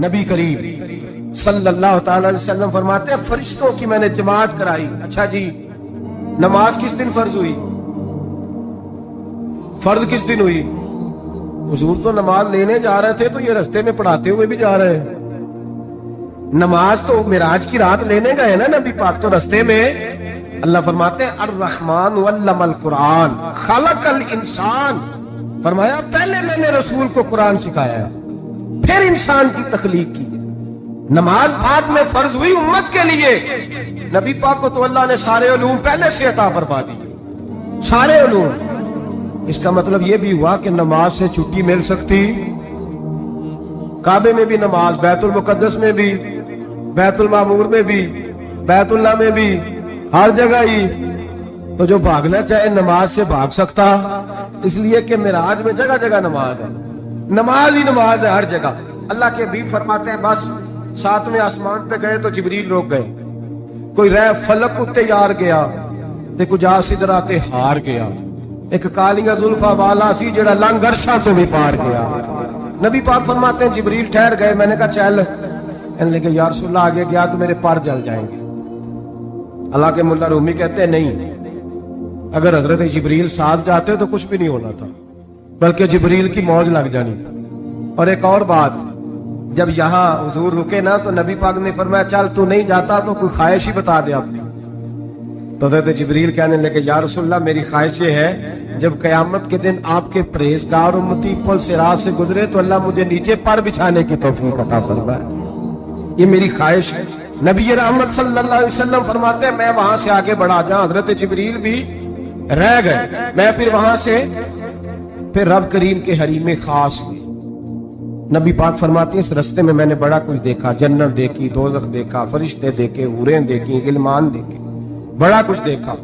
نبی کریم صلی اللہ تعالی علیہ وسلم فرماتے ہیں فرشتوں کی میں نے جماعت کرائی. اچھا جی نماز کس دن فرض ہوئی؟ فرض کس دن ہوئی؟ حضور تو نماز لینے جا رہے تھے تو یہ رستے میں پڑھاتے ہوئے بھی جا رہے ہیں. نماز تو معراج کی رات لینے گئے نا نبی پاک, تو رستے میں اللہ فرماتے ہیں الرحمن علم القرآن خلق الانسان. فرمایا پہلے میں نے رسول کو قرآن سکھایا ہے, پھر انسان کی تخلیق کی. نماز بعد میں فرض ہوئی امت کے لیے. نبی پاک کو تو اللہ نے سارے علوم پہلے سے عطا فرما دیے, سارے علوم. اس کا مطلب یہ بھی ہوا کہ نماز سے چھٹی مل سکتی. کعبے میں بھی نماز, بیت المقدس میں بھی, بیت المعمور میں بھی, بیت اللہ میں بھی, ہر جگہ ہی. تو جو بھاگنا چاہے نماز سے بھاگ سکتا, اس لیے کہ معراج میں جگہ جگہ نماز ہے, نماز ہی نماز ہے ہر جگہ. اللہ کے حبیب فرماتے ہیں بس ساتویں آسمان پہ گئے تو جبریل روک گئے. کوئی رہ فلک اتے یار گیا تے کچھ جا سدراتے ہار گیا. ایک کالیاں زلفا والا سی جڑا لنگ عرشاں تو بھی پار گیا. نبی پاک فرماتے ہیں جبریل ٹھہر گئے. میں نے کہا چل, کہنے لگے یا رسول اللہ آگے گیا تو میرے پر جل جائیں گے. اللہ کے ملا رومی کہتے ہیں نہیں, اگر حضرت جبریل ساتھ جاتے تو کچھ بھی نہیں ہونا تھا, بلکہ جبریل کی موج لگ جانی تھی. اور ایک اور بات, جب یہاں حضور رکے نا تو نبی پاک نے فرمایا چل تو نہیں جاتا تو کوئی خواہش ہی بتا دے اپنی. تو حضرت جبریل کہنے لگے یا رسول اللہ میری خواہش یہ ہے جب قیامت کے دن آپ کے پرہیزگار امتی پل صراط سے گزرے تو اللہ مجھے نیچے پر بچھانے کی توفیق عطا فرمائے, یہ میری خواہش ہے. نبی رحمت صلی اللہ علیہ وسلم فرماتے ہیں میں وہاں سے آگے بڑھا جاؤں. حضرت جبریل بھی رہ گئے. میں پھر وہاں سے پھر رب کریم کے حریم خاص ہوئی. نبی پاک فرماتے ہیں اس رستے میں میں نے بڑا کچھ دیکھا, جنت دیکھی, دوزخ دیکھا, فرشتے دیکھے, حوریں دیکھی, غلمان دیکھے, بڑا کچھ دیکھا.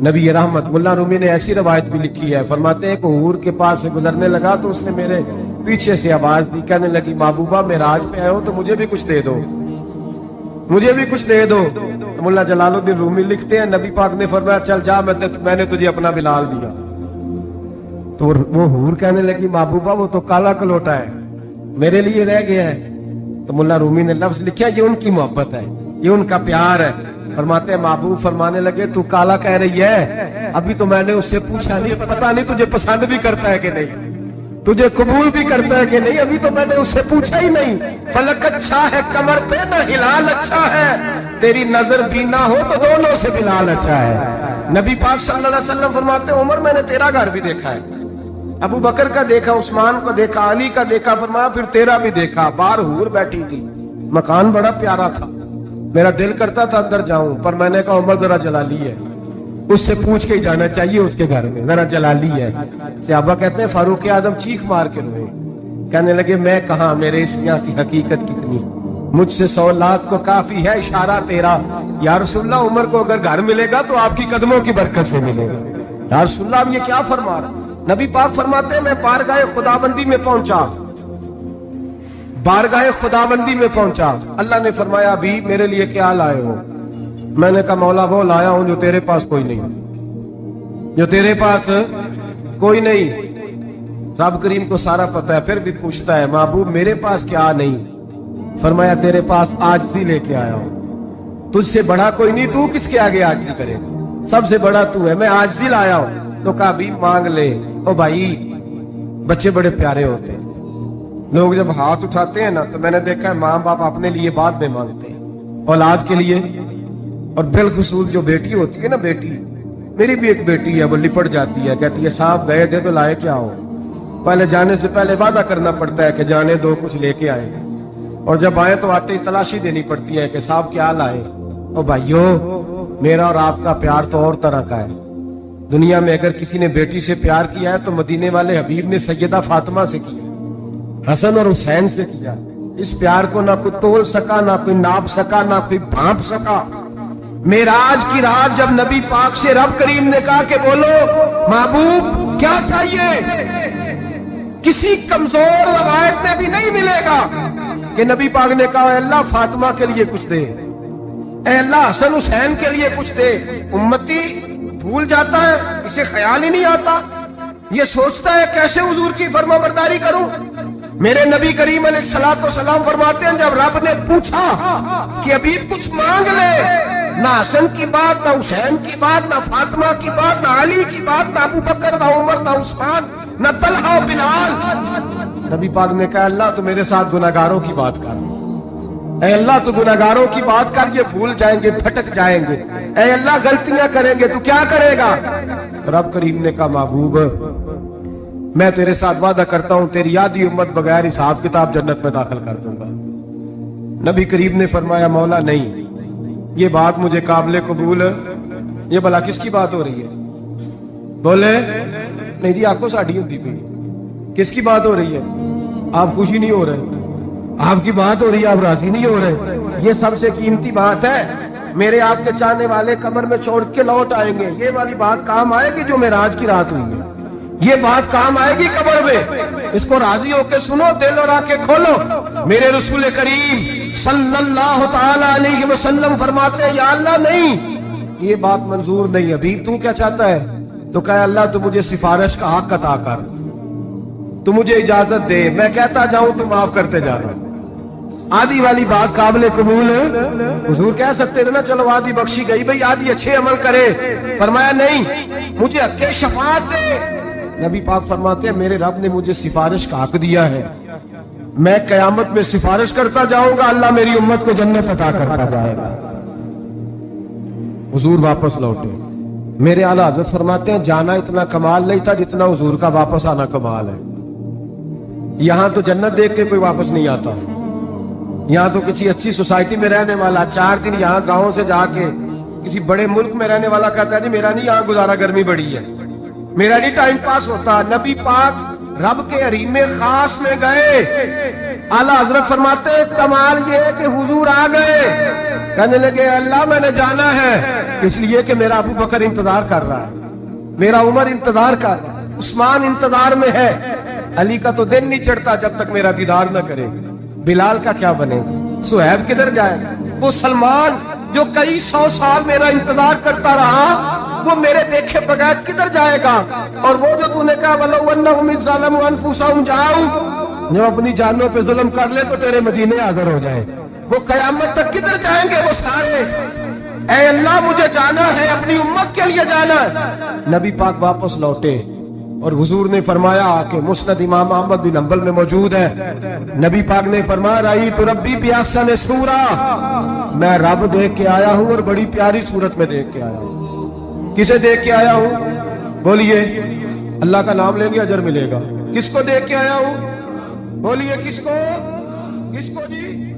نبی رحمت ملا رومی نے ایسی روایت بھی لکھی ہے, فرماتے ہیں کہ حور کے پاس سے گزرنے لگا تو اس نے میرے پیچھے سے آواز دی, کہنے لگی محبوبہ معراج پہ آئے ہو تو مجھے بھی کچھ دے دو, مجھے بھی کچھ دے دو. ملا جلال الدین رومی لکھتے ہیں نبی پاک نے فرمایا چل جا میں نے تجھے اپنا بلال دیا. تو وہ حور کہنے لگی محبوبہ وہ تو کالا کلوٹا ہے, میرے لیے رہ گیا ہے. تو ملا رومی نے لفظ لکھا یہ ان کی محبت ہے, یہ ان کا پیار ہے. فرماتے ہیں محبوب فرمانے لگے تو کالا کہہ رہی ہے, ابھی تو میں نے اس سے پوچھا نہیں, پتا نہیں تجھے پسند بھی کرتا ہے کہ نہیں, تجھے قبول بھی کرتا ہے کہ نہیں, ابھی تو میں نے اس سے پوچھا ہی نہیں. فلک اچھا ہے کمر پہ نہ ہلال اچھا ہے, تیری نظر بینا ہو تو دونوں سے بلال اچھا ہے. نبی پاک صلی اللہ علیہ وسلم فرماتے ہیں عمر میں نے تیرا گھر بھی دیکھا ہے, ابو بکر کا دیکھا, عثمان کو دیکھا, علی کا دیکھا, فرمایا پھر تیرا بھی دیکھا. باہر حور بیٹھی تھی, مکان بڑا پیارا تھا, میرا دل کرتا تھا اندر جاؤں, پر میں نے کہا عمر ذرا جلالی ہے, اس سے پوچھ کے ہی جانا چاہیے اس کے گھر میں, ذرا جلالی ہے. صحابہ کہتے ہیں فاروق اعظم چیخ مار کے روئے, کہنے لگے میں کہاں, میرے اس یہاں کی حقیقت کتنی, مجھ سے 100 لاکھ کو کافی ہے اشارہ تیرا. یا رسول اللہ عمر کو اگر گھر ملے گا تو آپ کی قدموں کی برکت سے ملے گا. یا رسول اللہ اب یہ کیا فرما رہا. نبی پاک فرماتے ہیں میں بارگاہ خداوندی میں پہنچا, بارگاہ خداوندی میں پہنچا. اللہ نے فرمایا ابھی میرے لیے کیا لائے ہو؟ میں نے کہا مولا وہ لایا ہوں جو تیرے پاس کوئی نہیں, جو تیرے پاس کوئی نہیں. رب کریم کو سارا پتہ ہے, پھر بھی پوچھتا ہے محبوب میرے پاس کیا نہیں؟ فرمایا تیرے پاس عاجزی لے کے آیا ہوں, تجھ سے بڑا کوئی نہیں, تو کس کے آگے عاجزی کرے گا, سب سے بڑا تو ہے, میں عاجزی لایا ہوں. تو کہا بھی مانگ لے. او بھائی بچے بڑے پیارے ہوتے ہیں, لوگ جب ہاتھ اٹھاتے ہیں نا تو میں نے دیکھا ہے ماں باپ اپنے لیے بعد میں مانگتے ہیں, اولاد کے لیے. اور بالخصوص جو بیٹی ہوتی ہے نا, بیٹی, میری بھی ایک بیٹی ہے, وہ لپٹ جاتی ہے, کہتی ہے صاحب گئے تھے تو لائے کیا ہو. پہلے جانے سے پہلے وعدہ کرنا پڑتا ہے کہ جانے دو کچھ لے کے آئے, اور جب آئے تو آتے ہی تلاشی دینی پڑتی ہے کہ صاحب کیا لائے. او بھائیو میرا اور آپ کا پیار تو اور طرح کا ہے. دنیا میں اگر کسی نے بیٹی سے پیار کیا ہے تو مدینے والے حبیب نے سیدہ فاطمہ سے کیا, حسن اور حسین سے کیا. اس پیار کو نہ کوئی تول سکا, نہ کوئی ناپ سکا, نہ کوئی بھانپ سکا. معراج کی رات جب نبی پاک سے رب کریم نے کہا کہ بولو محبوب کیا چاہیے, کسی کمزور روایت میں بھی نہیں ملے گا کہ نبی پاک نے کہا اے اللہ فاطمہ کے لیے کچھ دے, اے اللہ حسن حسین کے لیے کچھ دے. امتی بھول جاتا ہے, اسے خیال ہی نہیں آتا, یہ سوچتا ہے کیسے حضور کی فرما برداری کروں, میرے نبی کریم علیہ الصلوۃ والسلام فرماتے ہیں جب رب نے پوچھا کہ ابھی کچھ مانگ لے، نہ حسن کی بات، نہ حسین کی بات، نہ فاطمہ کی بات، نہ علی کی بات، نہ ابو بکر، نہ عمر، نہ عثمان، نہ طلحہ و بلال، نبی پاک نے کہا اللہ تو میرے ساتھ گناہگاروں کی بات کر، اے اللہ تو گناہگاروں کی بات کر، یہ بھول جائیں گے، پھٹک جائیں گے، اے اللہ غلطیاں کریں گے تو کیا کرے گا؟ رب کریم نے کہا محبوب میں تیرے ساتھ وعدہ کرتا ہوں تیری آدھی امت بغیر حساب کتاب جنت میں داخل کر دوں گا۔ نبی کریم نے فرمایا مولا نہیں، یہ بات مجھے قابل قبول ہے، یہ بھلا کس کی بات ہو رہی ہے؟ بولے نہیں جی آنکھوں ساڑھی ہوتی پئی، کس کی بات ہو رہی ہے؟ آپ خوشی نہیں ہو رہے، آپ کی بات ہو رہی ہے، آپ راضی نہیں ہو رہے، یہ سب سے قیمتی بات ہے، میرے آپ کے چاہنے والے قبر میں چھوڑ کے لوٹ آئیں گے، یہ والی بات کام آئے گی جو معراج کی رات ہوئی ہے، یہ بات کام آئے گی قبر میں، اس کو راضی ہو کے سنو، دل اور آنکھیں کھولو۔ میرے رسول کریم صلی اللہ تعالی علیہ وسلم فرماتے ہیں یا اللہ نہیں، یہ بات منظور نہیں، ابھی تو کیا چاہتا ہے؟ تو کہا اللہ تو مجھے سفارش کا حق عطا کر، تو مجھے اجازت دے، میں کہتا جاؤں تو معاف کرتے جانا۔ آدھی والی بات قابل قبول ہے؟ حضور کہہ سکتے تھے نا چلو آدھی بخشی گئی بھئی آدھی اچھے عمل کرے، فرمایا نہیں مجھے حق شفاعت دے۔ نبی پاک فرماتے ہیں میرے رب نے مجھے سفارش کا حق دیا ہے، میں قیامت میں سفارش کرتا جاؤں گا، اللہ میری امت کو جنت عطا کرتا جائے گا۔ حضور واپس لوٹے، میرے اعلیٰ حضرت فرماتے ہیں جانا اتنا کمال نہیں تھا جتنا حضور کا واپس آنا کمال ہے۔ یہاں تو جنت دیکھ کے کوئی واپس نہیں آتا، یہاں تو کسی اچھی سوسائٹی میں رہنے والا 4 دن یہاں گاؤں سے جا کے کسی بڑے ملک میں رہنے والا کہتا ہے جی میرا نہیں یہاں گزارا، گرمی بڑی ہے، میرا نہیں ٹائم پاس ہوتا۔ نبی پاک رب کے حریم خاص میں گئے، اعلیٰ حضرت فرماتے ہیں کمال یہ ہے کہ حضور آ گئے، کہنے لگے اللہ میں نے جانا ہے، اس لیے کہ میرا ابو بکر انتظار کر رہا ہے، میرا عمر انتظار کر رہا ہے، عثمان انتظار میں ہے، علی کا تو دن نہیں چڑھتا جب تک میرا دیدار نہ کرے، بلال کا کیا بنے گا، صہیب کدھر جائے گا، وہ سلمان جو کئی 100 سال میرا انتظار کرتا رہا وہ میرے دیکھے بغیر کدھر جائے گا، اور وہ جو تو نے کہا وَلَوْ أَنَّهُمْ إِذْ ظَلَمُوا أَنفُسَهُمْ جَاءُوا، جب اپنی جانوں پہ ظلم کر لے تو تیرے مدینے حاضر ہو جائے، وہ قیامت تک کدھر جائیں گے وہ سارے، اے اللہ مجھے جانا ہے، اپنی امت کے لیے جانا ہے۔ نبی پاک واپس لوٹے اور حضور نے فرمایا کہ مسند امام احمد بن حنبل میں موجود ہے، نبی پاک نے فرمایا رأیت ربی بأحسن صورہ، میں رب دیکھ کے آیا ہوں اور بڑی پیاری صورت میں دیکھ کے آیا ہوں۔ کسے دیکھ کے آیا ہوں؟ بولیے اللہ کا نام لیں گے اجر ملے گا۔ کس کو دیکھ کے آیا ہوں؟ بولیے کس کو؟ کس کو جی؟